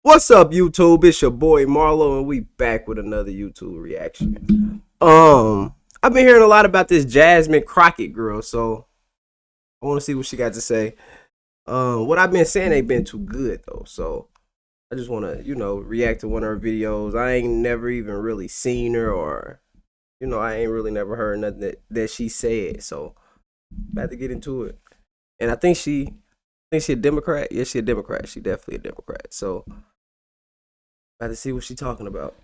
What's up, YouTube? It's your boy Marlo, and we back with another YouTube reaction. I've been hearing a lot about this Jasmine Crockett girl, so I want to see what she got to say. What I've been saying ain't been too good though, so I just want to, react to one of her videos. I ain't never even really seen her, or I ain't really never heard nothing that she said. So about to get into it, and I think she a Democrat. Yeah, she a Democrat. She definitely a Democrat. So about to see what she's talking about.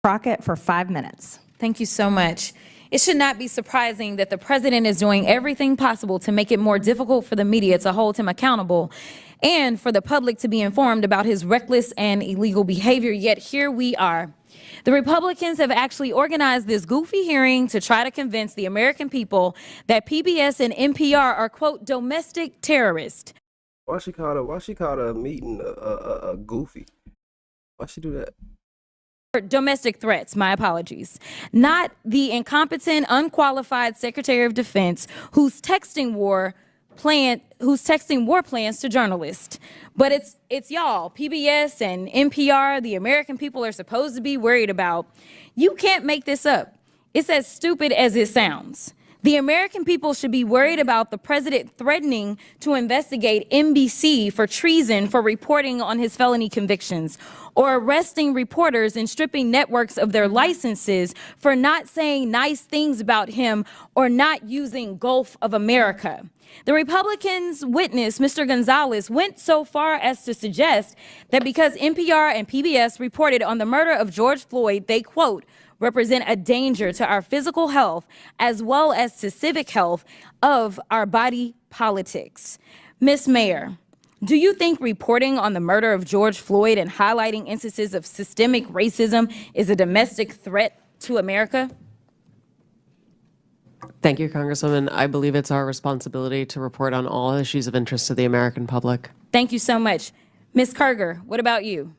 Crockett for 5 minutes. Thank you so much. It should not be surprising that the president is doing everything possible to make it more difficult for the media to hold him accountable and for the public to be informed about his reckless and illegal behavior. Yet here we are. The Republicans have actually organized this goofy hearing to try to convince the American people that PBS and NPR are, quote, domestic terrorists. Why she called a meeting a goofy? Why she do that? Domestic threats, my apologies. Not the incompetent, unqualified Secretary of Defense who's texting war plans to journalists. But it's y'all, PBS and NPR, the American people are supposed to be worried about. You can't make this up. It's as stupid as it sounds. The American people should be worried about the president threatening to investigate NBC for treason for reporting on his felony convictions, or arresting reporters and stripping networks of their licenses for not saying nice things about him or not using Gulf of America. The Republicans' witness, Mr. Gonzalez, went so far as to suggest that because NPR and PBS reported on the murder of George Floyd, they, quote, represent a danger to our physical health as well as to civic health of our body politics. Ms. Mayor, do you think reporting on the murder of George Floyd and highlighting instances of systemic racism is a domestic threat to America? Thank you, Congresswoman. I believe it's our responsibility to report on all issues of interest to the American public. Thank you so much. Ms. Kerger, what about you?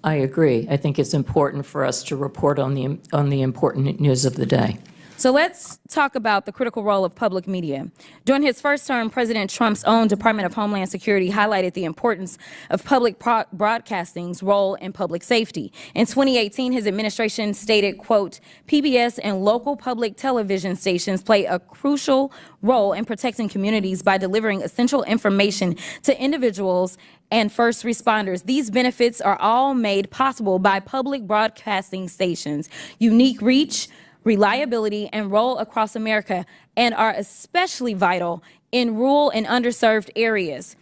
I agree. I think it's important for us to report on the important news of the day. So let's talk about the critical role of public media. During his first term, President Trump's own Department of Homeland Security highlighted the importance of public broadcasting's role in public safety. In 2018, his administration stated, quote, PBS and local public television stations play a crucial role in protecting communities by delivering essential information to individuals and first responders. These benefits are all made possible by public broadcasting stations' unique reach, reliability, and role across America, and are especially vital in rural and underserved areas.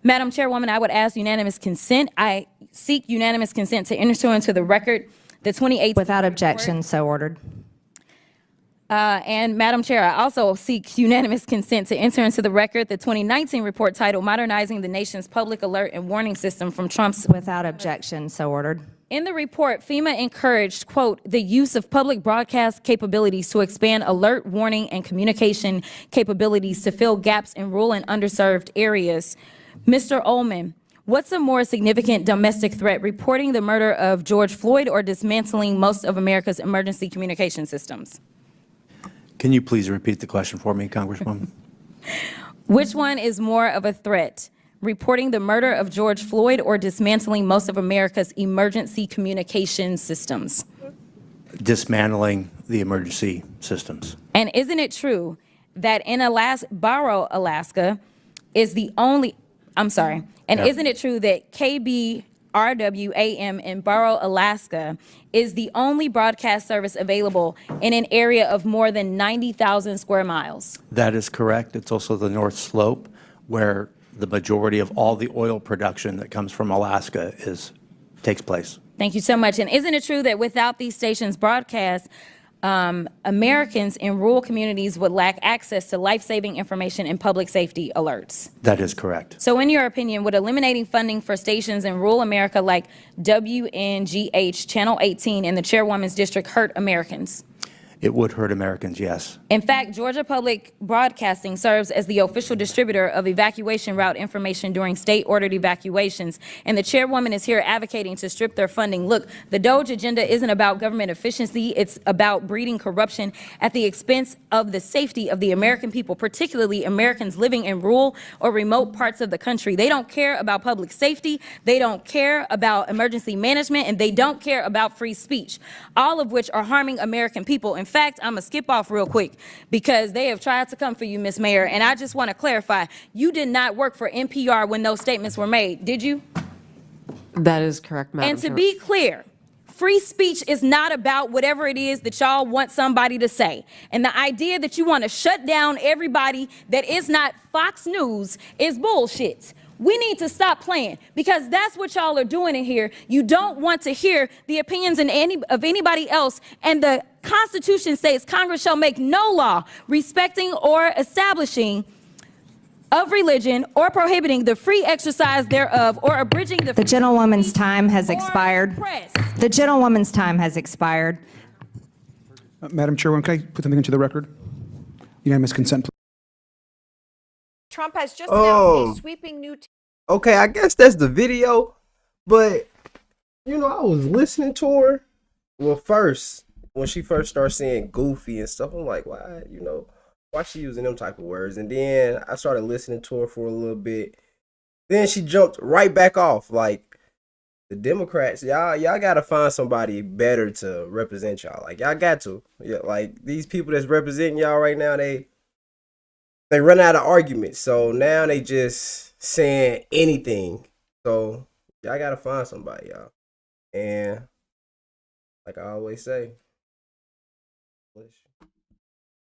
Madam Chairwoman, I would ask unanimous consent. I seek unanimous consent to enter into the record the 2018 Without objection, so ordered. And Madam Chair, I also seek unanimous consent to enter into the record the 2019 report titled Modernizing the Nation's Public Alert and Warning System from Trump's. Without objection, so ordered. In the report, FEMA encouraged, quote, the use of public broadcast capabilities to expand alert, warning, and communication capabilities to fill gaps in rural and underserved areas. Mr. Ullman, what's a more significant domestic threat, reporting the murder of George Floyd or dismantling most of America's emergency communication systems? Can you please repeat the question for me, Congresswoman? Which one is more of a threat? Reporting the murder of George Floyd or dismantling most of America's emergency communication systems? Dismantling the emergency systems. And isn't it true that in Barrow, Alaska is the only, isn't it true that KBRWAM in Barrow, Alaska is the only broadcast service available in an area of more than 90,000 square miles? That is correct. It's also the North Slope, where the majority of all the oil production that comes from Alaska takes place. Thank you so much. And isn't it true that without these stations' broadcast, Americans in rural communities would lack access to life-saving information and public safety alerts? That is correct. So in your opinion, would eliminating funding for stations in rural America like WNGH Channel 18 in the Chairwoman's District hurt Americans? It would hurt Americans, yes. In fact, Georgia Public Broadcasting serves as the official distributor of evacuation route information during state-ordered evacuations, and the chairwoman is here advocating to strip their funding. Look, the DOGE agenda isn't about government efficiency. It's about breeding corruption at the expense of the safety of the American people, particularly Americans living in rural or remote parts of the country. They don't care about public safety. They don't care about emergency management, and they don't care about free speech, all of which are harming American people. In fact, I'm going to skip off real quick because they have tried to come for you, Ms. Mayor, and I just want to clarify, you did not work for NPR when those statements were made, did you? That is correct, Madam And to Chair. be clear, free speech is not about whatever it is that y'all want somebody to say. And the idea that you want to shut down everybody that is not Fox News is bullshit. We need to stop playing because that's what y'all are doing in here. You don't want to hear the opinions of anybody else, and the Constitution states Congress shall make no law respecting or establishing of religion or prohibiting the free exercise thereof or abridging the The gentlewoman's time has or expired. press. The gentlewoman's time has expired. Madam Chairwoman, can I put something into the record? Unanimous consent, please. Trump has just Oh. announced a sweeping new Okay, I guess that's the video. But I was listening to her. Well, first, when she first started saying goofy and stuff, I'm like, why, why she using them type of words? And then I started listening to her for a little bit. Then she jumped right back off. Like, the Democrats, y'all gotta find somebody better to represent y'all. Like, y'all got to. Yeah, like these people that's representing y'all right now, they run out of arguments. So now they just saying anything. So y'all gotta find somebody, y'all. And like I always say,